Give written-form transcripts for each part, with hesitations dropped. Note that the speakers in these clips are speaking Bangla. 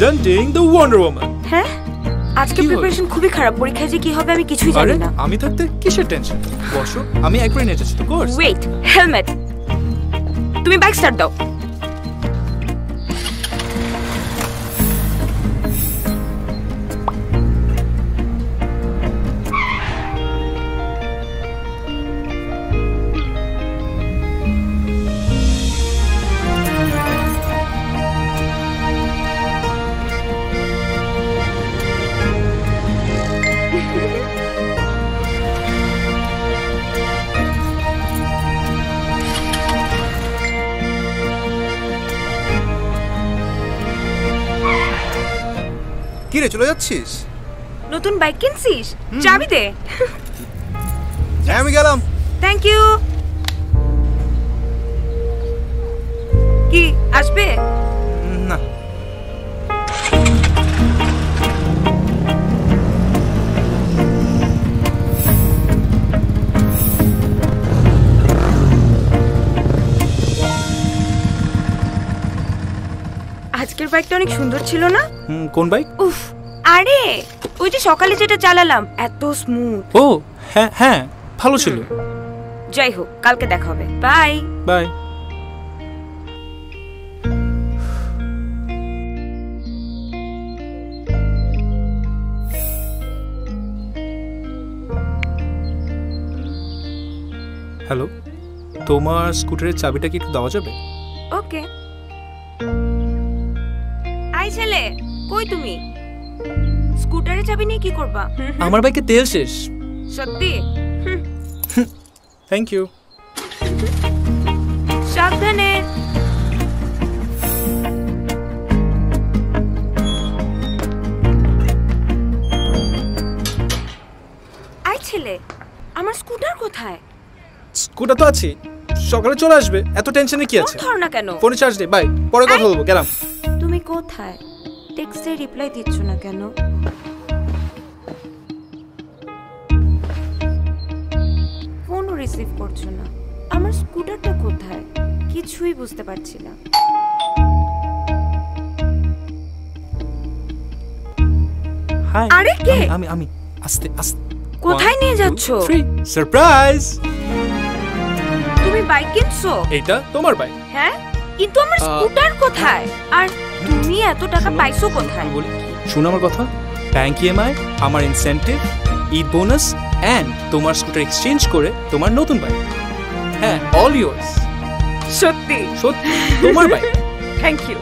Presenting the wonder woman. হ্যাঁ, আজকে প্রিপারেশন খুবই খারাপ। পরীক্ষায় যে কি হবে আমি কিছুই জানি না। আমি থাকতে কিসের টেনশন? বসো, আমি একবার নিয়ে যাচ্ছি তো কোর্স। Wait, helmet. তুমি বাইক স্টার্ট দাও। কি রে, চলে যাচ্ছিস? নতুন বাইক কিনছিস? চাবি দে। হ্যাঁ, আমি গেলাম। Thank you. কি আসবে? না। আজকের বাইকটা অনেক সুন্দর ছিল না? কোন বাইক? উফ, আরে ওই যে সকালে যেটা চালালাম, এত স্মুথ। ও হ্যাঁ হ্যাঁ, ভালো ছিল। যাই হোক, কালকে দেখা হবে। Bye bye. হ্যালো, তোমার স্কুটারের চাবিটা কি একটু দেওয়া যাবে? ওকে। আই ছেলে, কই তুমি? স্কুটারের চাবি নিয়ে কি করবা? আমার বাইকে তেল শেষ। সত্যি? Thank you. সাবধানে। আই ছেলে, আমার স্কুটার কোথায়? স্কুটার তো আছে, সকালে চলে আসবে। এত টেনশনে কি আছে? ধর না কেন? ফোনে চার্জ দে। বাই, পরে কথা বলবো। গেলাম। তুমি কোথায়? টেক্সটে রিপ্লাই দিচ্ছ না কেন? ফোনও রিসিভ করছো না। আমার স্কুটারটা কোথায়? কিছুই বুঝতে পারছি না। হাই। আরে কে? আমি আস্তে আস্তে। কোথায় নিয়ে যাচ্ছো? সারপ্রাইজ। তুমি বাইক কিনছো? এটা তোমার বাইক। হ্যাঁ, কিন্তু আমার স্কুটার কোথায়? আর তুমি এত টাকা পাইছো কোথায়? শুনো আমার কথা। ব্যাংক ইএমআই, আমার ইনসেন্টিভ, ঈদ বোনাস এন্ড তোমার স্কুটার এক্সচেঞ্জ করে তোমার নতুন বাইক। হ্যাঁ, অল ইয়োর্স। সত্যি? সত্যি তোমার bike. Thank you.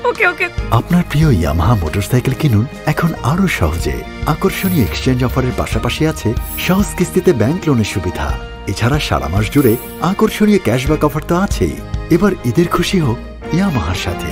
Okay okay. আপনার প্রিয় ইয়ামাহা মোটরসাইকেল কিনুন এখন আরো সহজে। আকর্ষণীয় এক্সচেঞ্জ অফারের পাশাপাশি আছে সহজ কিস্তিতে ব্যাংক লোনের সুবিধা। এছাড়া সারা মাস জুড়ে আকর্ষণীয় ক্যাশব্যাক অফার তো আছেই। এবার ঈদের খুশি হোক ইয়ামাহার সাথে।